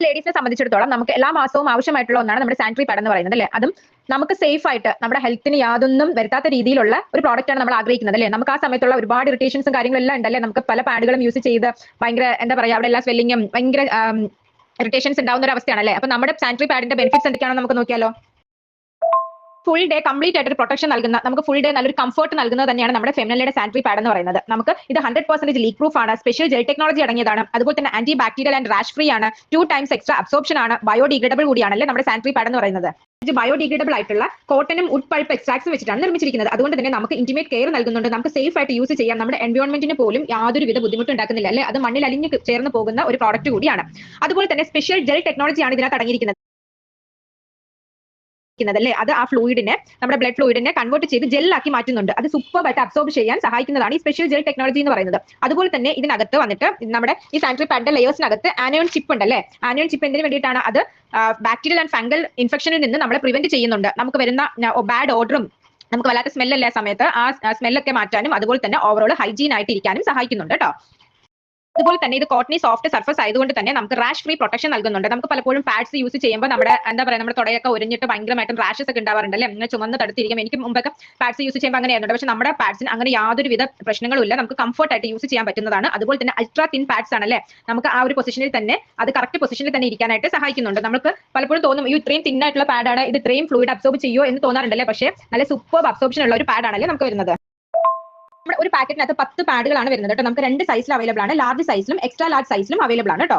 ലേഡീസിനെ സംബന്ധിച്ചിടത്തോളം നമുക്ക് എല്ലാ മാസവും ആവശ്യമായിട്ടുള്ള ഒന്നാണ് നമ്മുടെ സാനിറ്ററി പാഡ് എന്ന് പറയുന്നത് അല്ലേ. അതും നമുക്ക് സേഫ് ആയിട്ട് നമ്മുടെ ഹെൽത്തിന് യാതൊന്നും വരുത്താത്ത രീതിയിലുള്ള ഒരു പ്രോഡക്റ്റ് ആണ് നമ്മൾ ആഗ്രഹിക്കുന്നത് അല്ലേ. നമുക്ക് ആ സമയത്തുള്ള ഒരുപാട് ഇറിറ്റേഷൻസും കാര്യങ്ങളെല്ലാം ഉണ്ടല്ലേ. നമുക്ക് പല പാഡുകളും യൂസ് ചെയ്ത് ഭയങ്കര എന്താ പറയാ അവിടെ എല്ലാ സ്വെല്ലിങ്ങും ഭയങ്കര ഇറിറ്റേഷൻസ് ഉണ്ടാവുന്ന ഒരു അവസ്ഥയാണല്ലേ. അപ്പൊ നമ്മുടെ സാനിറ്ററി പാഡിന്റെ ബെനിഫിറ്റ്സ് എന്തൊക്കെയാണെന്ന് നമുക്ക് നോക്കിയാലോ. ഫുൾ ഡേ കംപ്ലീറ്റ് ആയിട്ട് ഒരു പ്രൊട്ടക്ഷൻ നൽകുന്ന, നമുക്ക് ഫുൾ ഡേ നല്ലൊരു കംഫർട്ട് നൽകുന്നത് തന്നെയാണ് നമ്മുടെ ഫെമിനലയുടെ സാനിറ്ററി പാഡ് എന്ന് പറയുന്നത്. നമുക്ക് ഇത് 100% ലീക്ക് പ്രൂഫ് ആണ്, സ്പെഷ്യൽ ജെൽ ടെക്നോളജി അടങ്ങിയതാണ്, അതുപോലെ തന്നെ anti bacterial and rash free ആണ്, 2 times എക്സ്ട്രാ അബ്സോർപ്ഷൻ ആണ്, ബയോഡിഗ്രേഡബിൾ കൂടിയാണല്ലേ നമ്മുടെ സാനിറ്ററി പാഡ് എന്ന് പറയുന്നത്. ഇത് ബയോഡിഗ്രേഡബിൾ ആയിട്ടുള്ള കോട്ടനും വുഡ് പൾപ്പ് എക്സ്ട്രാക്ട്സും വെച്ചിട്ടാണ് നിർമ്മിച്ചിരിക്കുന്നത്. അതുകൊണ്ട് തന്നെ നമുക്ക് ഇന്റിമേറ്റ് കെയർ നൽകുന്നുണ്ട്, നമുക്ക് സേഫ് ആയിട്ട് യൂസ് ചെയ്യാം, നമ്മുടെ എൻവയോൺമെന്റിന് പോലും യാതൊരുവിധ ബുദ്ധിമുട്ട് ഉണ്ടാക്കുന്നില്ല അല്ലേ. അത് മണ്ണിൽ അലിഞ്ഞ് ചേർന്ന് പോകുന്ന ഒരു പ്രോഡക്റ്റ് കൂടിയാണ്. അതുപോലെ തന്നെ സ്പെഷ്യൽ ജെൽ ടെക്നോളജിയാണ് ഇതിനകത്ത് അടങ്ങിയിരിക്കുന്നത് അല്ലേ. അത് ആ ഫ്ലൂയിഡിനെ, നമ്മുടെ ബ്ലഡ് ഫ്ലൂയിഡിനെ കൺവേർട്ട് ചെയ്ത് ജെല്ലാക്കി മാറ്റുന്നുണ്ട്. അത് സൂപ്പറായിട്ട് അബ്സോർബ് ചെയ്യാൻ സഹായിക്കുന്നതാണ് ഈ സ്പെഷ്യൽ ജെൽ ടെക്നോളജി എന്ന് പറയുന്നത്. അതുപോലെ തന്നെ ഇതിനകത്ത് വന്നിട്ട് നമ്മുടെ ഈ സാനിറ്ററി പാഡിന്റെ ലെയേഴ്സിനകത്ത് ആനയോൺ ചിപ്പ് ഉണ്ടല്ലേ. ആനയോൺ ചിപ്പ് എന്തിനു വേണ്ടിയിട്ടാണ്? അത് ബാക്ടീരിയൽ ആൻഡ് ഫംഗൽ ഇൻഫെക്ഷനിൽ നിന്ന് നമ്മളെ പ്രിവെന്റ് ചെയ്യുന്നുണ്ട്. നമുക്ക് വരുന്ന ബാഡ് ഓർഡറും നമുക്ക് വല്ലാത്ത സ്മെല്ലല്ലേ സമയത്ത് ആ സ്മെല്ലൊക്കെ മാറ്റാനും അതുപോലെ തന്നെ ഓവറോൾ ഹൈജീൻ ആയിട്ട് ഇരിക്കാനും സഹായിക്കുന്നുണ്ട് കേട്ടോ. അതുപോലെ തന്നെ ഇത് കോട്ടണി സോഫ്റ്റ് സർഫസ് ആയതുകൊണ്ട് തന്നെ നമുക്ക് റാഷ് ഫ്രീ പ്രൊട്ടക്ഷൻ നൽകുന്നുണ്ട്. നമുക്ക് പലപ്പോഴും പാഡ്സ് യൂസ് ചെയ്യുമ്പോൾ നമ്മുടെ എന്താ പറയുക, നമ്മുടെ തുടയൊക്കെ ഒരിഞ്ഞിട്ട് ഭയങ്കരമായിട്ടും റാഷസ് ഒക്കെ ഉണ്ടാവാറുണ്ടല്ലേ, അങ്ങനെ ചുമന്ന് തടുത്തിരിക്കും. എനിക്ക് മുമ്പൊക്കെ പാഡ്സ് യൂസ് ചെയ്യുമ്പോൾ അങ്ങനെയായിരുന്നു. പക്ഷേ നമ്മുടെ പാഡ്സിന് അങ്ങനെ യാതൊരുവിധ പ്രശ്നങ്ങളും ഇല്ല, നമുക്ക് കംഫർട്ട് ആയിട്ട് യൂസ് ചെയ്യാൻ പറ്റുന്നതാണ്. അതുപോലെ തന്നെ അൾട്രാ തിൻ പാഡ്സ് ആണല്ലേ, നമുക്ക് ആ ഒരു പൊസിഷനിൽ തന്നെ അത് കറക്റ്റ് പൊസിഷനിൽ തന്നെ ഇരിക്കാനായിട്ട് സഹായിക്കുന്നുണ്ട്. നമുക്ക് പലപ്പോഴും തോന്നും ഈ ഇത്രയും തിൻ ആയിട്ടുള്ള പാഡാണ്, ഇത് ഇത്രയും ഫ്ലൂയിഡ് അബ്സോർബ് ചെയ്യുമോ എന്ന് തോന്നാറുണ്ടല്ലേ. പക്ഷേ നല്ല സൂപ്പർ അബ്സോർപ്ഷൻ ഉള്ള ഒരു പാഡാണല്ലേ നമുക്ക് വരുന്നത്. നമ്മുടെ ഒരു പാക്കറ്റിനകത്ത് 10 പാഡുകളാണ് വരുന്നത് കേട്ടോ. നമുക്ക് 2 സൈസിൽ അവൈലബിൾ ആണ്, ലാർജ് സൈസിലും എക്സ്ട്രാ ലാർജ് സൈസിലും അവൈലബിൾ ആണ് കേട്ടോ.